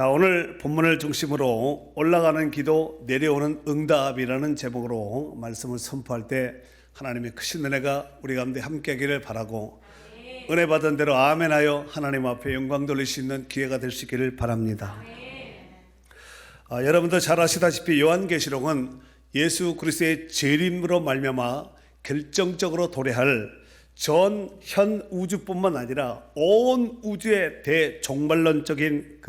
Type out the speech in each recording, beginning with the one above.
자, 오늘 본문을 중심으로 올라가는 기도 내려오는 응답이라는 제목으로 말씀을 선포할 때 하나님의 크신 은혜가 우리 가운데 함께하기를 바라고 은혜 받은 대로 아멘하여 하나님 앞에 영광 돌릴 수 있는 기회가 될 수 있기를 바랍니다. 여러분도 잘 아시다시피 요한계시록은 예수 그리스도의 재림으로 말미암아 결정적으로 도래할 전, 현 우주뿐만 아니라 온 우주의 대종말론적인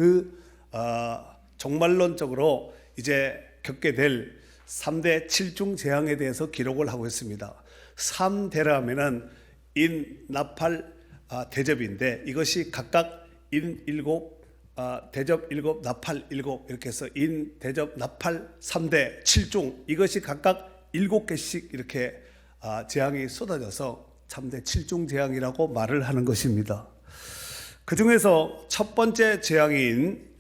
종말론적으로 이제 겪게 될 3대 7중 재앙에 대해서 기록을 하고 있습니다. 3대라 하면은 인, 나팔, 대접인데 이것이 각각 인 7, 대접 7, 나팔 7 이렇게 해서 인, 대접, 나팔 3대 7중 이것이 각각 7개씩 이렇게 재앙이 쏟아져서 3대 7중 재앙이라고 말을 하는 것입니다. 그 중에서 첫 번째 재앙인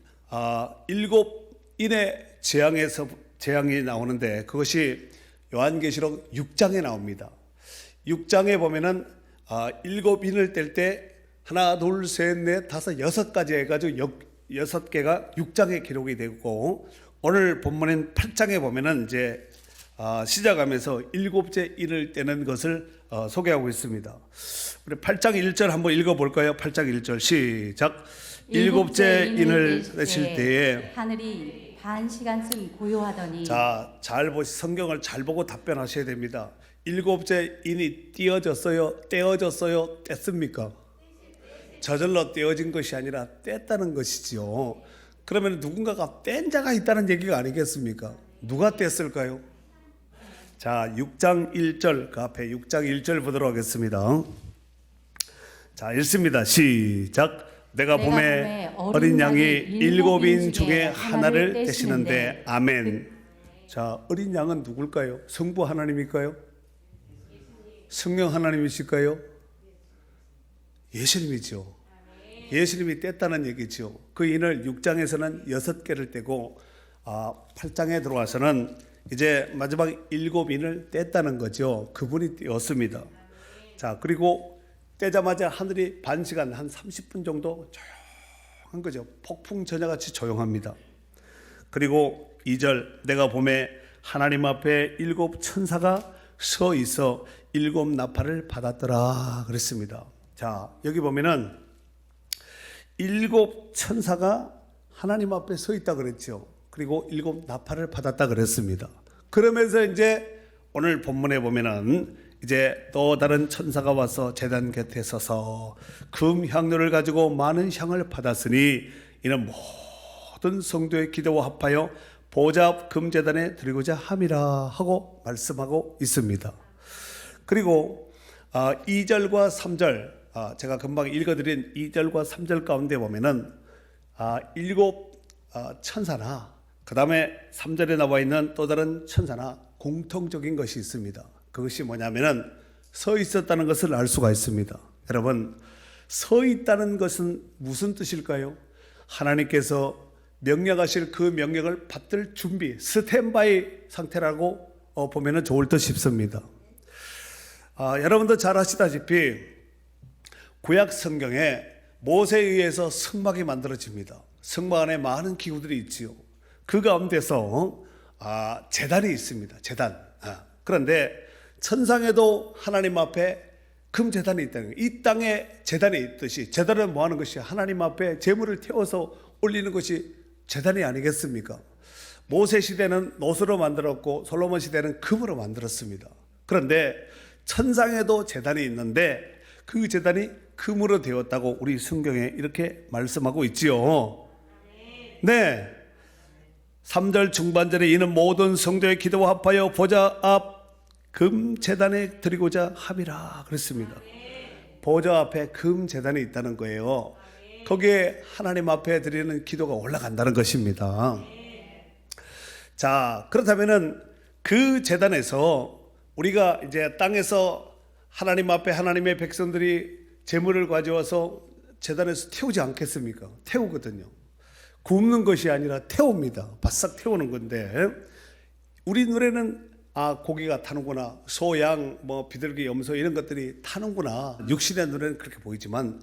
7인의 재앙이 나오는데 그것이 요한계시록 6장에 나옵니다. 6장에 보면은 7인을 뗄 때 하나, 둘, 셋, 넷, 다섯, 6가지 해가지고 6개가 6장에 기록이 되고 오늘 본문인 8장에 보면은 이제 시작하면서 7째 인을 떼는 것을 소개하고 있습니다. 우리 8장 1절 한번 읽어볼까요? 8장 1절 시작. 7째 인을 떼실 때에 하늘이 반 시간쯤 고요하더니. 자, 성경을 잘 보고 답변하셔야 됩니다. 7째 인이 떼어졌어요? 뗐습니까? 저절로 떼어진 것이 아니라 뗐다는 것이지요. 그러면 누군가가 뗀 자가 있다는 얘기가 아니겠습니까? 누가 뗐을까요? 자, 6장 1절, 그 앞에 6장 1절 보도록 하겠습니다. 자, 읽습니다. 시작. 내가 봄에 어린 양이 7인 중에 하나를 떼시는데 아멘. 자, 어린 양은 누굴까요? 성부 하나님일까요? 성령 하나님이실까요? 예수님이죠. 예수님이 뗐다는 얘기죠. 그 인을 6장에서는 6개를 떼고 8장에 들어와서는 이제 마지막 7인을 뗐다는 거죠. 그분이 떼었습니다. 자, 그리고 떼자마자 하늘이 반 시간 한 30분 정도 조용한 거죠. 폭풍 전야같이 조용합니다. 그리고 2절 내가 봄에 하나님 앞에 7 천사가 서 있어 7 나팔을 받았더라 그랬습니다. 자, 여기 보면은 7 천사가 하나님 앞에 서 있다 그랬죠. 그리고 7 나팔을 받았다 그랬습니다. 그러면서 이제 오늘 본문에 보면은 이제 또 다른 천사가 와서 제단 곁에 서서 금 향료를 가지고 많은 향을 받았으니 이는 모든 성도의 기도와 합하여 보좌 앞 금제단에 드리고자 함이라 하고 말씀하고 있습니다. 그리고 2절과 3절 제가 금방 읽어드린 2절과 3절 가운데 보면은 7 천사나 그 다음에 3절에 나와 있는 또 다른 천사나 공통적인 것이 있습니다. 그것이 뭐냐면은 서 있었다는 것을 알 수가 있습니다. 여러분, 서 있다는 것은 무슨 뜻일까요? 하나님께서 명령하실 그 명령을 받들 준비, 스탠바이 상태라고 보면은 좋을 듯 싶습니다. 여러분도 잘 아시다시피 구약 성경에 모세에 의해서 성막이 만들어집니다. 성막 안에 많은 기구들이 있지요. 그 가운데서 제단이 있습니다. 제단. 그런데 천상에도 하나님 앞에 금제단이 있다는 거예요. 이 땅에 제단이 있듯이 제단은 뭐 하는 것이 하나님 앞에 제물을 태워서 올리는 것이 제단이 아니겠습니까? 모세 시대는 노수로 만들었고 솔로몬 시대는 금으로 만들었습니다. 그런데 천상에도 제단이 있는데 그 제단이 금으로 되었다고 우리 성경에 이렇게 말씀하고 있지요. 네. 3절 중반절에 이는 모든 성도의 기도와 합하여 보좌 앞 금제단에 드리고자 함이라 그랬습니다. 보좌 앞에 금제단이 있다는 거예요. 거기에 하나님 앞에 드리는 기도가 올라간다는 것입니다. 자, 그렇다면은 그 제단에서 우리가 이제 땅에서 하나님 앞에 하나님의 백성들이 제물을 가져와서 제단에서 태우지 않겠습니까? 태우거든요. 굽는 것이 아니라 태웁니다. 바싹 태우는 건데 우리 눈에는 고기가 타는구나, 소, 양, 비둘기, 염소 이런 것들이 타는구나, 육신의 눈에는 그렇게 보이지만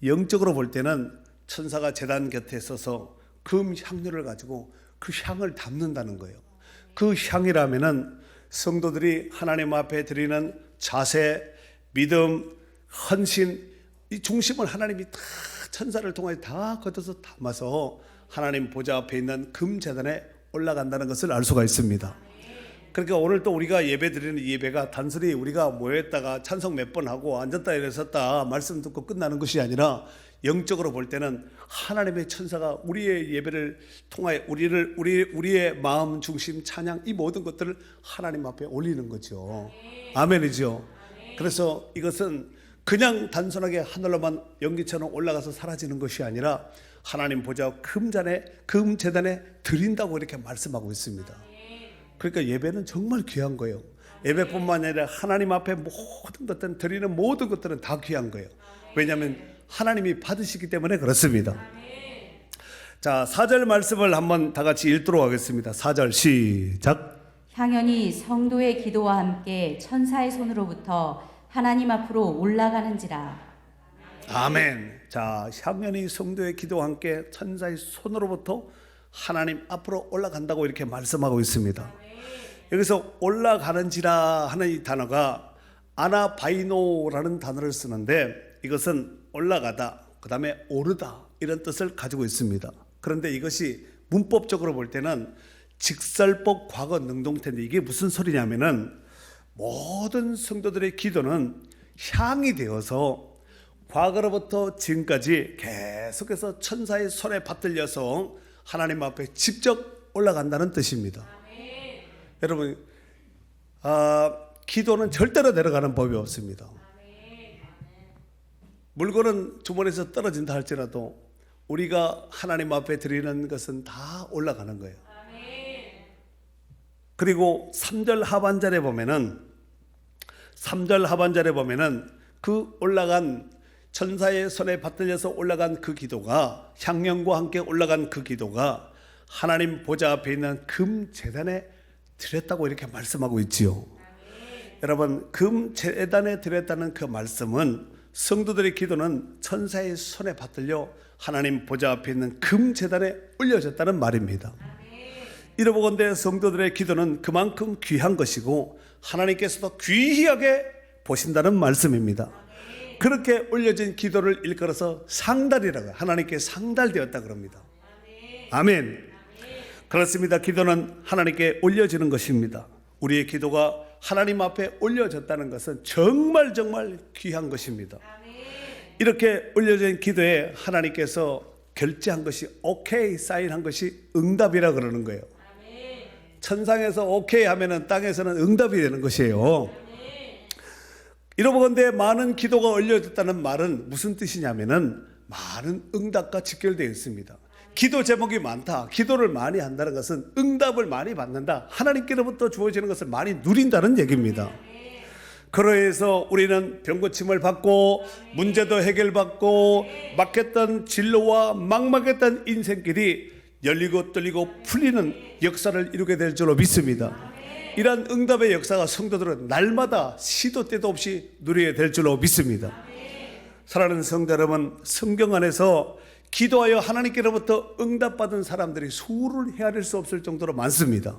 영적으로 볼 때는 천사가 제단 곁에 서서 금 향료를 가지고 그 향을 담는다는 거예요. 그 향이라면은 성도들이 하나님 앞에 드리는 자세, 믿음, 헌신, 이 중심을 하나님이 다 천사를 통해 다 걷어서 담아서 하나님 보좌 앞에 있는 금제단에 올라간다는 것을 알 수가 있습니다. 그러니까 오늘 또 우리가 예배 드리는 이 예배가 단순히 우리가 모였다가 찬송 몇 번 하고 앉았다 일어섰다 말씀 듣고 끝나는 것이 아니라 영적으로 볼 때는 하나님의 천사가 우리의 예배를 통하여 우리의 마음 중심 찬양 이 모든 것들을 하나님 앞에 올리는 거죠. 아멘이죠. 그래서 이것은 그냥 단순하게 하늘로만 연기처럼 올라가서 사라지는 것이 아니라 하나님 보좌 금제단에 드린다고 이렇게 말씀하고 있습니다. 그러니까 예배는 정말 귀한 거예요. 예배뿐만 아니라 하나님 앞에 모든 것들은 드리는 모든 것들은 다 귀한 거예요. 왜냐하면 하나님이 받으시기 때문에 그렇습니다. 자, 4절 말씀을 한번 다 같이 읽도록 하겠습니다. 4절 시작. 향연이 성도의 기도와 함께 천사의 손으로부터 하나님 앞으로 올라가는지라. 아멘. 자, 향연이 성도의 기도와 함께 천사의 손으로부터 하나님 앞으로 올라간다고 이렇게 말씀하고 있습니다. 여기서 올라가는지라 하는 이 단어가 아나바이노라는 단어를 쓰는데 이것은 올라가다, 그 다음에 오르다 이런 뜻을 가지고 있습니다. 그런데 이것이 문법적으로 볼 때는 직설법 과거 능동태인데 이게 무슨 소리냐면은 모든 성도들의 기도는 향이 되어서 과거로부터 지금까지 계속해서 천사의 손에 받들려서 하나님 앞에 직접 올라간다는 뜻입니다. 여러분, 기도는 절대로 내려가는 법이 없습니다. 물건은 주머니에서 떨어진다 할지라도 우리가 하나님 앞에 드리는 것은 다 올라가는 거예요. 그리고 3절 하반절에 보면은 그 올라간 천사의 손에 받들려서 올라간 그 기도가 향연과 함께 올라간 그 기도가 하나님 보좌 앞에 있는 금제단에 드렸다고 이렇게 말씀하고 있지요. 여러분, 금제단에 드렸다는 그 말씀은 성도들의 기도는 천사의 손에 받들려 하나님 보좌 앞에 있는 금제단에 올려졌다는 말입니다. 이러보건대 성도들의 기도는 그만큼 귀한 것이고 하나님께서도 귀하게 보신다는 말씀입니다. 그렇게 올려진 기도를 일컬어서 상달이라고 하나님께 상달되었다 그럽니다. 아멘. 그렇습니다. 기도는 하나님께 올려지는 것입니다. 우리의 기도가 하나님 앞에 올려졌다는 것은 정말 귀한 것입니다. 이렇게 올려진 기도에 하나님께서 결제한 것이 오케이 사인한 것이 응답이라 그러는 거예요. 천상에서 오케이 하면은 땅에서는 응답이 되는 것이에요. 이러보건대 많은 기도가 올려졌다는 말은 무슨 뜻이냐면은 많은 응답과 직결되어 있습니다. 기도 제목이 많다, 기도를 많이 한다는 것은 응답을 많이 받는다, 하나님께로부터 주어지는 것을 많이 누린다는 얘기입니다. 그러해서 우리는 병고침을 받고 문제도 해결받고 막혔던 진로와 막막했던 인생길이 열리고 뚫리고 풀리는 역사를 이루게 될 줄로 믿습니다. 이러한 응답의 역사가 성도들은 날마다 시도 때도 없이 누리게 될 줄로 믿습니다. 사랑하는 성도 여러분, 성경 안에서 기도하여 하나님께로부터 응답받은 사람들이 수를 헤아릴 수 없을 정도로 많습니다.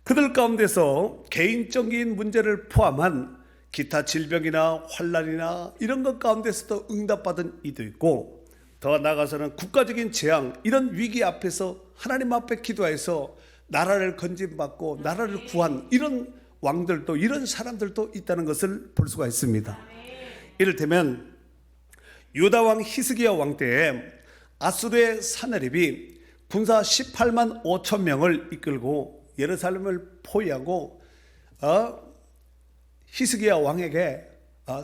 그들 가운데서 개인적인 문제를 포함한 기타 질병이나 환난이나 이런 것 가운데서도 응답받은 이도 있고, 더 나아가서는 국가적인 재앙, 이런 위기 앞에서 하나님 앞에 기도해서 나라를 건진받고 나라를 구한 이런 왕들도, 이런 사람들도 있다는 것을 볼 수가 있습니다. 이를테면 유다왕 히스기야 왕 때에 아수르의 사내립이 군사 18만 5천 명을 이끌고 예루살렘을 포위하고 히스기야 왕에게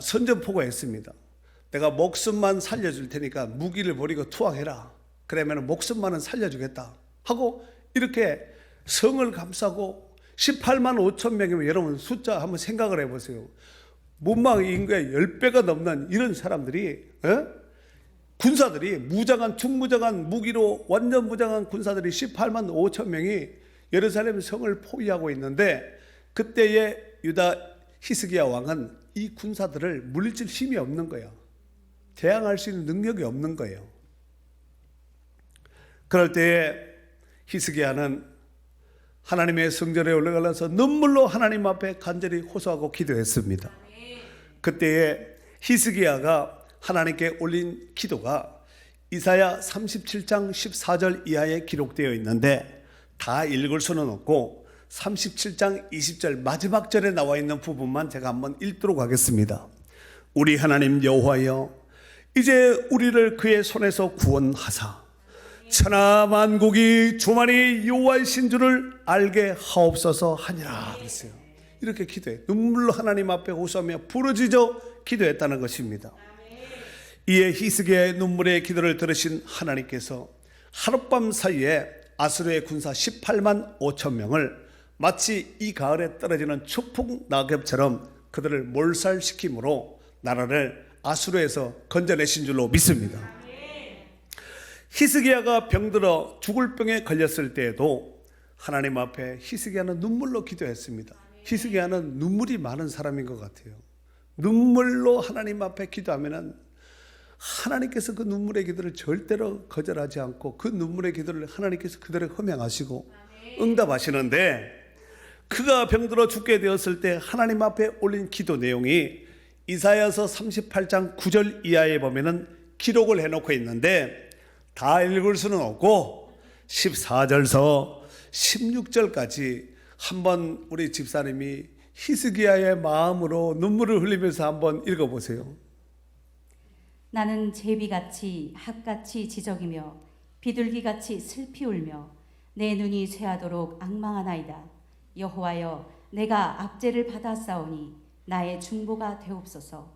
선전포고했습니다. 내가 목숨만 살려줄 테니까 무기를 버리고 투항해라. 그러면 목숨만은 살려주겠다 하고 이렇게 성을 감싸고 18만 5천 명이면 여러분 숫자 한번 생각을 해보세요. 문망 인구의 10배가 넘는 이런 사람들이, 군사들이 무장한 충무장한 무기로 완전 무장한 군사들이 18만 5천 명이 예루살렘 성을 포위하고 있는데, 그때의 유다 히스기야 왕은 이 군사들을 물리칠 힘이 없는 거예요. 대항할 수 있는 능력이 없는 거예요. 그럴 때에 히스기야는 하나님의 성전에 올라가서 눈물로 하나님 앞에 간절히 호소하고 기도했습니다. 그때에 히스기야가 하나님께 올린 기도가 이사야 37장 14절 이하에 기록되어 있는데 다 읽을 수는 없고 37장 20절 마지막 절에 나와 있는 부분만 제가 한번 읽도록 하겠습니다. 우리 하나님 여호와여, 이제 우리를 그의 손에서 구원하사 천하 만국이 주만이 여호와이신 줄을 알게 하옵소서 하니라 그랬어요. 이렇게 기도해 눈물로 하나님 앞에 호소하며 부르짖어 기도했다는 것입니다. 이에 히스기야의 눈물의 기도를 들으신 하나님께서 하룻밤 사이에 아수르의 군사 18만 5천 명을 마치 이 가을에 떨어지는 추풍 낙엽처럼 그들을 몰살시킴으로 나라를 아수르에서 건져내신 줄로 믿습니다. 히스기야가 병들어 죽을 병에 걸렸을 때에도 하나님 앞에 히스기야는 눈물로 기도했습니다. 히스기야는 눈물이 많은 사람인 것 같아요. 눈물로 하나님 앞에 기도하면은 하나님께서 그 눈물의 기도를 절대로 거절하지 않고 그 눈물의 기도를 하나님께서 그대로 허명하시고 응답하시는데, 그가 병들어 죽게 되었을 때 하나님 앞에 올린 기도 내용이 이사야서 38장 9절 이하에 보면은 기록을 해놓고 있는데 다 읽을 수는 없고 14절서 16절까지 한번 우리 집사님이 히스기야의 마음으로 눈물을 흘리면서 한번 읽어보세요. 나는 제비같이 핫같이 지적이며 비둘기같이 슬피 울며 내 눈이 쇠하도록 앙망하나이다. 여호와여, 내가 압제를 받았사오니 나의 중보가 되옵소서.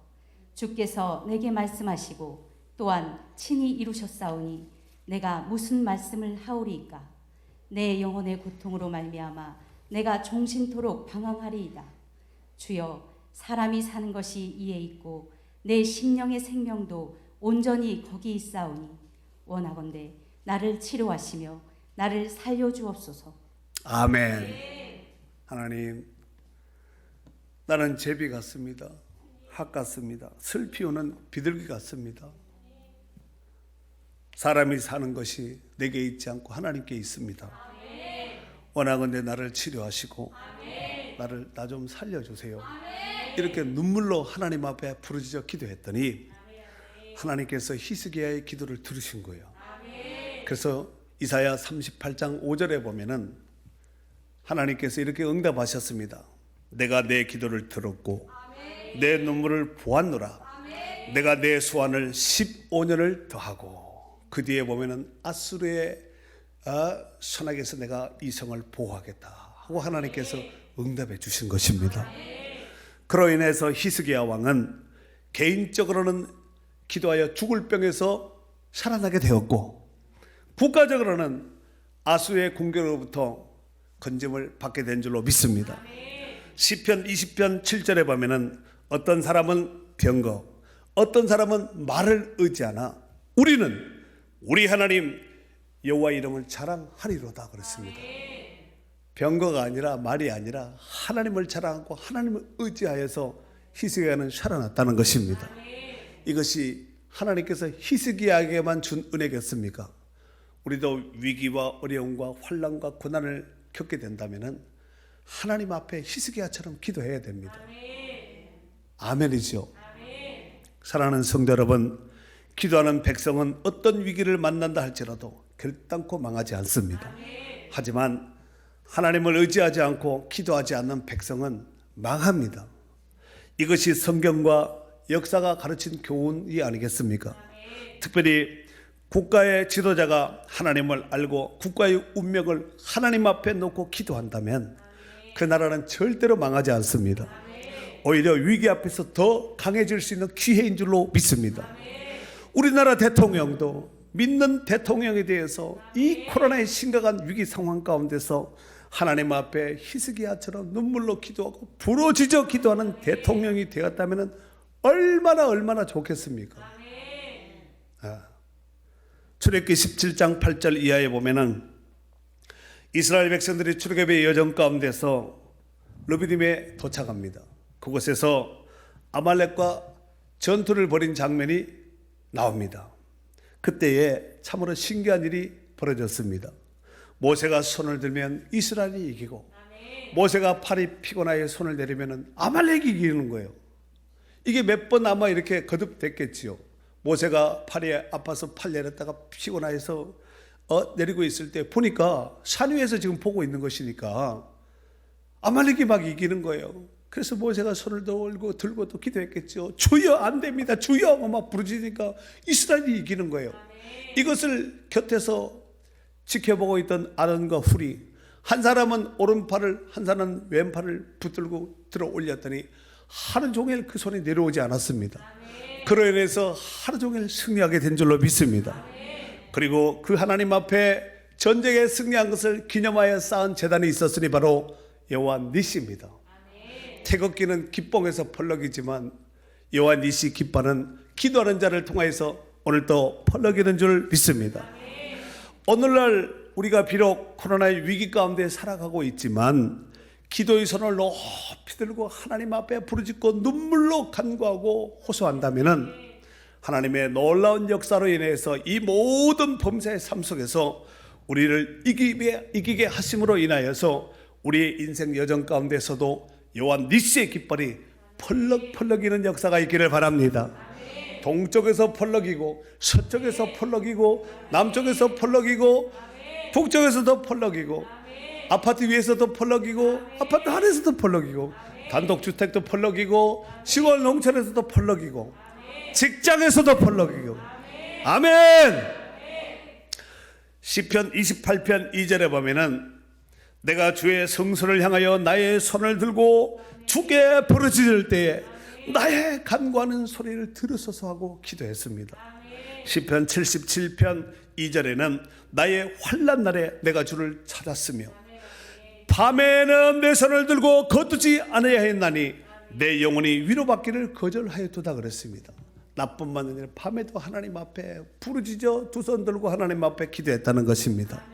주께서 내게 말씀하시고 또한 친히 이루셨사오니 내가 무슨 말씀을 하오리이까. 내 영혼의 고통으로 말미암아 내가 종신토록 방황하리이다. 주여, 사람이 사는 것이 이에 있고 내 심령의 생명도 온전히 거기 있사오니 원하건대 나를 치료하시며 나를 살려주옵소서. 아멘. 하나님, 나는 제비 같습니다. 학 같습니다. 슬피 우는 비둘기 같습니다. 사람이 사는 것이 내게 있지 않고 하나님께 있습니다. 원하건대 나를 치료하시고 나를 나 좀 살려주세요. 이렇게 눈물로 하나님 앞에 부르짖어 기도했더니 하나님께서 히스기야의 기도를 들으신 거예요. 그래서 이사야 38장 5절에 보면은 하나님께서 이렇게 응답하셨습니다. 내가 내 기도를 들었고 내 눈물을 보았노라. 내가 내 소원을 15년을 더하고 그 뒤에 보면은 아수르의 손아귀에서 내가 이 성을 보호하겠다 하고 하나님께서 응답해 주신 것입니다. 그로 인해서 히스기야 왕은 개인적으로는 기도하여 죽을 병에서 살아나게 되었고 국가적으로는 아수르의 공격으로부터 건짐을 받게 된 줄로 믿습니다. 시편 20편 7절에 보면은 어떤 사람은 병거, 어떤 사람은 말을 의지하나 우리는 우리 하나님 여호와 이름을 자랑하리로다 그랬습니다. 병거가 아니라 말이 아니라 하나님을 자랑하고 하나님을 의지하여서 히스기야는 살아났다는 것입니다. 이것이 하나님께서 히스기야에게만 준 은혜겠습니까? 우리도 위기와 어려움과 환난과 고난을 겪게 된다면 하나님 앞에 히스기야처럼 기도해야 됩니다. 아멘이죠. 사랑하는 성도 여러분, 기도하는 백성은 어떤 위기를 만난다 할지라도 결단코 망하지 않습니다. 하지만 하나님을 의지하지 않고 기도하지 않는 백성은 망합니다. 이것이 성경과 역사가 가르친 교훈이 아니겠습니까? 특별히 국가의 지도자가 하나님을 알고 국가의 운명을 하나님 앞에 놓고 기도한다면 그 나라는 절대로 망하지 않습니다. 오히려 위기 앞에서 더 강해질 수 있는 기회인 줄로 믿습니다. 우리나라 대통령도 믿는 대통령에 대해서 이 코로나의 심각한 위기 상황 가운데서 하나님 앞에 히스기야처럼 눈물로 기도하고 부르짖어 기도하는 대통령이 되었다면 얼마나 좋겠습니까? 출애굽기 17장 8절 이하에 보면은 이스라엘 백성들이 출애굽의 여정 가운데서 르비딤에 도착합니다. 그곳에서 아말렉과 전투를 벌인 장면이 나옵니다. 그때에 참으로 신기한 일이 벌어졌습니다. 모세가 손을 들면 이스라엘이 이기고, 모세가 팔이 피곤하여 손을 내리면 아말렉이 이기는 거예요. 이게 몇 번 아마 이렇게 거듭됐겠지요. 모세가 팔이 아파서 팔 내렸다가 피곤해서 내리고 있을 때 보니까 산 위에서 지금 보고 있는 것이니까 아말렉이 막 이기는 거예요. 그래서 모세가 손을 들고 또 기도했겠죠. 주여, 안 됩니다, 주여 막 부르짖으니까 이스라엘이 이기는 거예요. 이것을 곁에서 지켜보고 있던 아론과 훌이, 한 사람은 오른팔을, 한 사람은 왼팔을 붙들고 들어 올렸더니 하루 종일 그 손이 내려오지 않았습니다. 그로 인해서 하루 종일 승리하게 된 줄로 믿습니다. 그리고 그 하나님 앞에 전쟁에 승리한 것을 기념하여 쌓은 제단이 있었으니 바로 여호와 니시입니다. 태극기는 기뽕에서 펄럭이지만 여호와 니시 깃발은 기도하는 자를 통하여서 오늘도 펄럭이는 줄 믿습니다. 오늘날 우리가 비록 코로나의 위기 가운데 살아가고 있지만 기도의 손을 높이 들고 하나님 앞에 부르짖고 눈물로 간구하고 호소한다면 하나님의 놀라운 역사로 인해서 이 모든 범사의 삶 속에서 우리를 이기게 하심으로 인하여서 우리의 인생 여정 가운데서도 여호와 니시의 깃발이 펄럭펄럭이는 역사가 있기를 바랍니다. 동쪽에서 펄럭이고 서쪽에서 펄럭이고 남쪽에서 펄럭이고 북쪽에서도 펄럭이고 아파트 위에서도 펄럭이고 아파트 아래에서도 펄럭이고 단독주택도 펄럭이고 시골 농촌에서도 펄럭이고 직장에서도 펄럭이고. 아멘. 시편 28편 2절에 보면은 내가 주의 성소를 향하여 나의 손을 들고 주께 부르짖을 때에 나의 간구하는 소리를 들으소서 하고 기도했습니다. 시편 77편 2절에는 나의 환난 날에 내가 주를 찾았으며 밤에는 내 손을 들고 거두지 않아야 했나니 내 영혼이 위로받기를 거절하였도다 그랬습니다. 나뿐만 아니라 밤에도 하나님 앞에 부르짖어 두 손 들고 하나님 앞에 기도했다는 것입니다.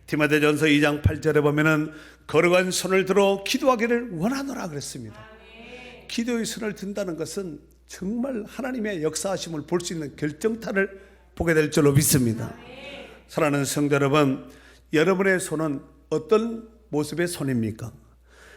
디모데전서 2장 8절에 보면은 거룩한 손을 들어 기도하기를 원하노라 그랬습니다. 기도의 손을 든다는 것은 정말 하나님의 역사하심을 볼 수 있는 결정타를 보게 될 줄로 믿습니다. 사랑하는 성도 여러분, 여러분의 손은 어떤 모습의 손입니까?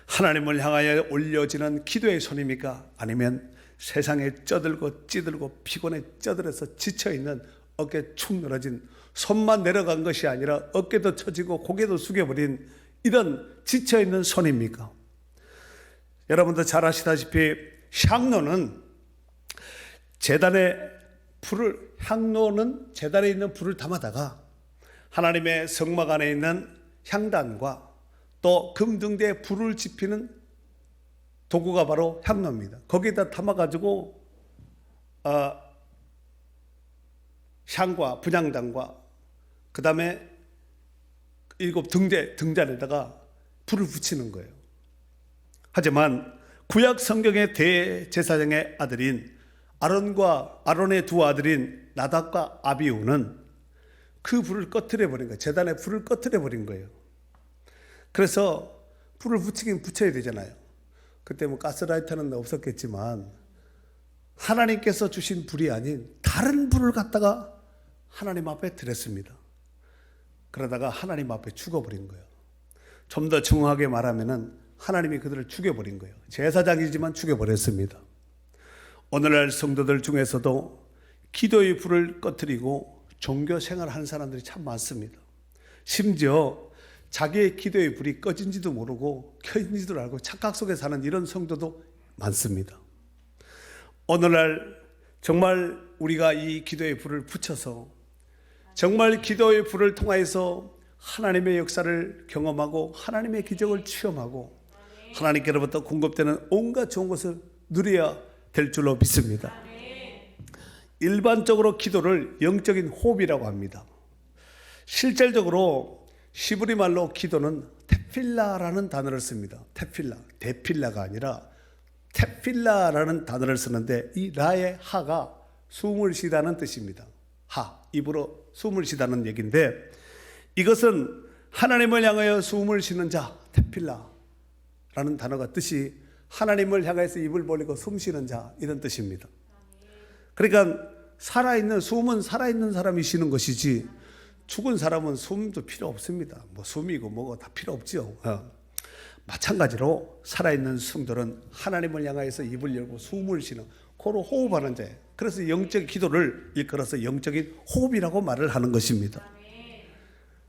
하나님을 향하여 올려지는 기도의 손입니까? 아니면 세상에 쪄들고 찌들고 피곤에 쪄들어서 지쳐있는 어깨 축 늘어진 손만 내려간 것이 아니라 어깨도 처지고 고개도 숙여버린 이런 지쳐있는 손입니까? 여러분도 잘 아시다시피 향로는 제단에 있는 불을 담아다가 하나님의 성막 안에 있는 향단과 또 금등대에 불을 지피는 도구가 바로 향로입니다. 거기에다 담아가지고 향과 분향단과 그 다음에 7 등잔에다가 불을 붙이는 거예요. 하지만 구약 성경의 대제사장의 아들인 아론의 두 아들인 나답과 아비후는 그 불을 꺼트려 버린 거예요. 제단에 불을 꺼트려 버린 거예요. 그래서 불을 붙이긴 붙여야 되잖아요. 그때 뭐 가스라이터는 없었겠지만 하나님께서 주신 불이 아닌 다른 불을 갖다가 하나님 앞에 드렸습니다. 그러다가 하나님 앞에 죽어버린 거예요. 좀 더 정확하게 말하면은 하나님이 그들을 죽여버린 거예요. 제사장이지만 죽여버렸습니다. 오늘날 성도들 중에서도 기도의 불을 꺼뜨리고 종교 생활을 하는 사람들이 참 많습니다. 심지어 자기의 기도의 불이 꺼진지도 모르고 켜진지도 알고 착각 속에 사는 이런 성도도 많습니다. 오늘날 정말 우리가 이 기도의 불을 붙여서 정말 기도의 불을 통하여서 하나님의 역사를 경험하고 하나님의 기적을 체험하고 하나님께로부터 공급되는 온갖 좋은 것을 누려야 될 줄로 믿습니다. 일반적으로 기도를 영적인 호흡이라고 합니다. 실질적으로 시브리 말로 기도는 테필라라는 단어를 씁니다. 데필라가 아니라 테필라라는 단어를 쓰는데 이 라의 하가 숨을 쉬다는 뜻입니다. 입으로 숨을 쉬다는 얘기인데 이것은 하나님을 향하여 숨을 쉬는 자, 테필라라는 단어가 뜻이 하나님을 향해서 입을 벌리고 숨 쉬는 자 이런 뜻입니다. 그러니까 숨은 살아있는 사람이 쉬는 것이지 죽은 사람은 숨도 필요 없습니다. 뭐 숨이고 뭐고 다 필요 없지요. 마찬가지로 살아있는 성도는 하나님을 향하여서 입을 열고 숨을 쉬는 코로 호흡하는 자예요. 그래서 영적 기도를 일컬어서 영적인 호흡이라고 말을 하는 것입니다.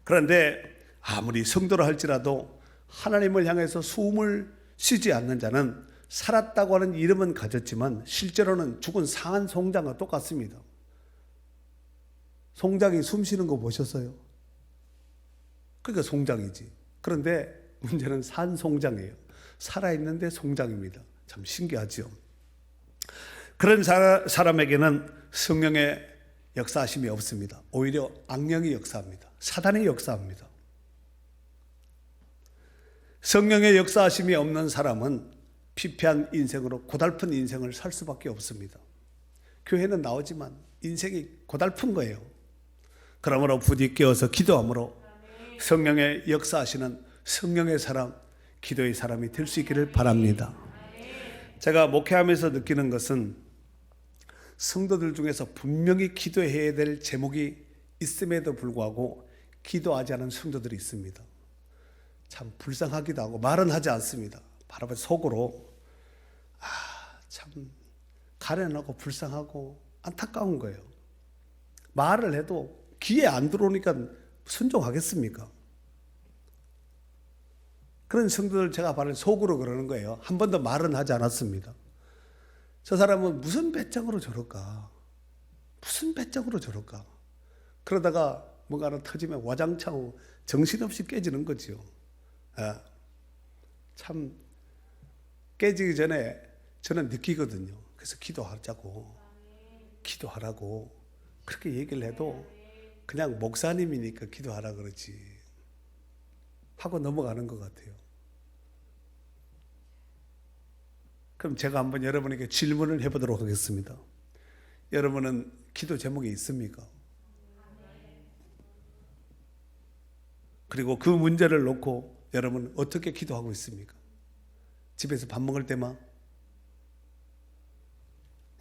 그런데 아무리 성도라 할지라도 하나님을 향해서 숨을 쉬지 않는 자는 살았다고 하는 이름은 가졌지만 실제로는 죽은 상한 송장과 똑같습니다. 송장이 숨 쉬는 거 보셨어요? 그러니까 송장이지. 그런데 문제는 산 송장이에요. 살아있는데 송장입니다. 참 신기하죠. 그런 사람에게는 성령의 역사하심이 없습니다. 오히려 악령이 역사합니다. 사단이 역사합니다. 성령의 역사하심이 없는 사람은 피폐한 인생으로 고달픈 인생을 살 수밖에 없습니다. 교회는 나오지만 인생이 고달픈 거예요. 그러므로 부디 깨어서 기도함으로 성령의 역사하시는 성령의 사람, 기도의 사람이 될 수 있기를 바랍니다. 제가 목회하면서 느끼는 것은 성도들 중에서 분명히 기도해야 될 제목이 있음에도 불구하고 기도하지 않은 성도들이 있습니다. 참 불쌍하기도 하고 말은 하지 않습니다. 바로 속으로 참 가련하고 불쌍하고 안타까운 거예요. 말을 해도 귀에 안 들어오니까 순종하겠습니까? 그런 성도들 제가 바로 속으로 그러는 거예요. 한 번도 말은 하지 않았습니다. 저 사람은 무슨 배짱으로 저럴까? 무슨 배짱으로 저럴까? 그러다가 뭔가 하나 터지면 와장창 정신없이 깨지는 거죠. 참 깨지기 전에 저는 느끼거든요. 그래서 기도하라고 그렇게 얘기를 해도 그냥 목사님이니까 기도하라 그러지 하고 넘어가는 것 같아요. 그럼 제가 한번 여러분에게 질문을 해보도록 하겠습니다. 여러분은 기도 제목이 있습니까? 그리고 그 문제를 놓고 여러분 어떻게 기도하고 있습니까? 집에서 밥 먹을 때만?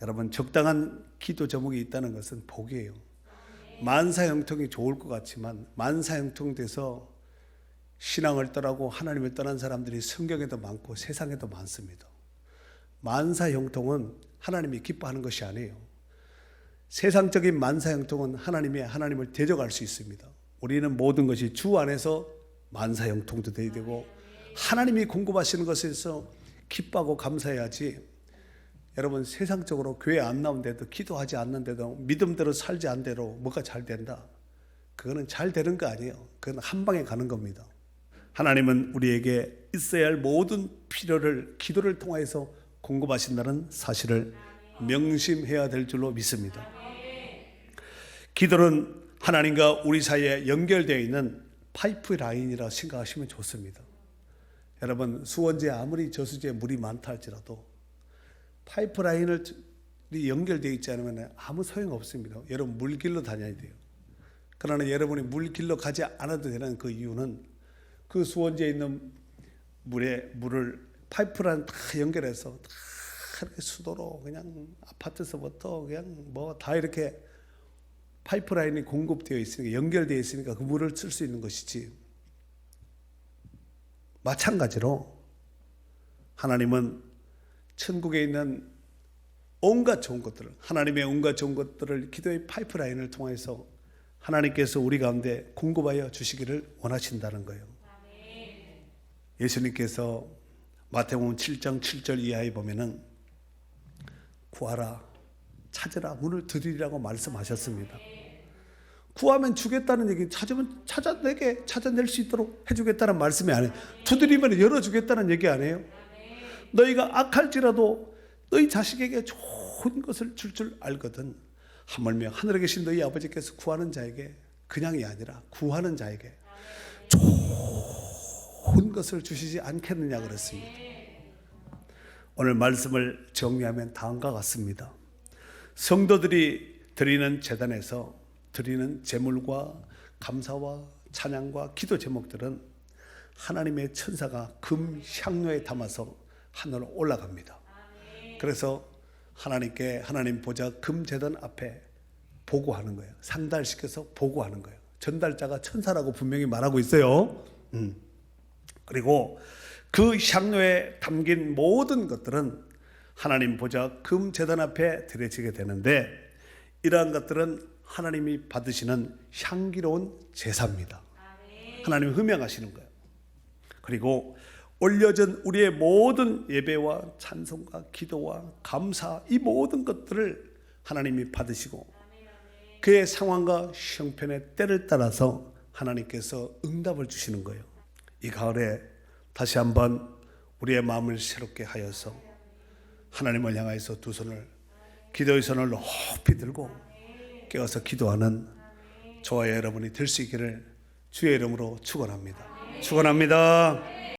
여러분 적당한 기도 제목이 있다는 것은 복이에요. 만사형통이 좋을 것 같지만 만사형통 돼서 신앙을 떠나고 하나님을 떠난 사람들이 성경에도 많고 세상에도 많습니다. 만사형통은 하나님이 기뻐하는 것이 아니에요. 세상적인 만사형통은 하나님을 대적할 수 있습니다. 우리는 모든 것이 주 안에서 만사형통도 돼야 되고 하나님이 공급하시는 것에서 기뻐하고 감사해야지. 여러분 세상적으로 교회 안 나온데도 기도하지 않는데도 믿음대로 살지 않대로 뭐가 잘 된다. 그거는 잘 되는 거 아니에요. 그건 한 방에 가는 겁니다. 하나님은 우리에게 있어야 할 모든 필요를 기도를 통해서 공급하신다는 사실을 명심해야 될 줄로 믿습니다. 기도는 하나님과 우리 사이에 연결되어 있는 파이프라인이라 생각하시면 좋습니다. 여러분 수원지에 아무리 저수지에 물이 많다 할지라도 파이프라인을 연결되어 있지 않으면 아무 소용없습니다. 여러분 물길로 다녀야 돼요. 그러나 여러분이 물길로 가지 않아도 되는 그 이유는 그 수원지에 있는 물을 파이프라인 다 연결해서 다 이렇게 수도로 그냥 아파트에서부터 그냥 뭐 다 이렇게 파이프라인이 공급되어 있으니까 연결되어 있으니까 그 물을 쓸 수 있는 것이지. 마찬가지로 하나님은 천국에 있는 온갖 좋은 것들을 하나님의 온갖 좋은 것들을 기도의 파이프라인을 통해서 하나님께서 우리 가운데 공급하여 주시기를 원하신다는 거예요. 예수님께서 마태복음 7장 7절 이하에 보면은 구하라 찾으라 문을 두드리라고 말씀하셨습니다. 구하면 주겠다는 얘기, 찾으면 찾아낼 수 있도록 해주겠다는 말씀이 아니에요. 두드리면 열어주겠다는 얘기 아니에요. 너희가 악할지라도 너희 자식에게 좋은 것을 줄 알거든. 하물며 하늘에 계신 너희 아버지께서 구하는 자에게 그냥이 아니라 구하는 자에게 좋은 것을 주시지 않겠느냐 그랬습니다. 오늘 말씀을 정리하면 다음과 같습니다. 성도들이 드리는 제단에서 드리는 제물과 감사와 찬양과 기도 제목들은 하나님의 천사가 금 향로에 담아서 하늘로 올라갑니다. 그래서 하나님께 하나님 보좌 금 제단 앞에 보고하는 거예요. 상달시켜서 보고하는 거예요. 전달자가 천사라고 분명히 말하고 있어요. 그리고 그 향료에 담긴 모든 것들은 하나님 보좌 금제단 앞에 드려지게 되는데, 이러한 것들은 하나님이 받으시는 향기로운 제사입니다. 하나님이 흠양하시는 거예요. 그리고 올려진 우리의 모든 예배와 찬송과 기도와 감사, 이 모든 것들을 하나님이 받으시고 그의 상황과 형편의 때를 따라서 하나님께서 응답을 주시는 거예요. 이 가을에 다시 한번 우리의 마음을 새롭게 하여서 하나님을 향하여서 두 손을, 기도의 손을 높이 들고 깨어서 기도하는 저와 여러분이 될 수 있기를 주의 이름으로 축원합니다. 축원합니다.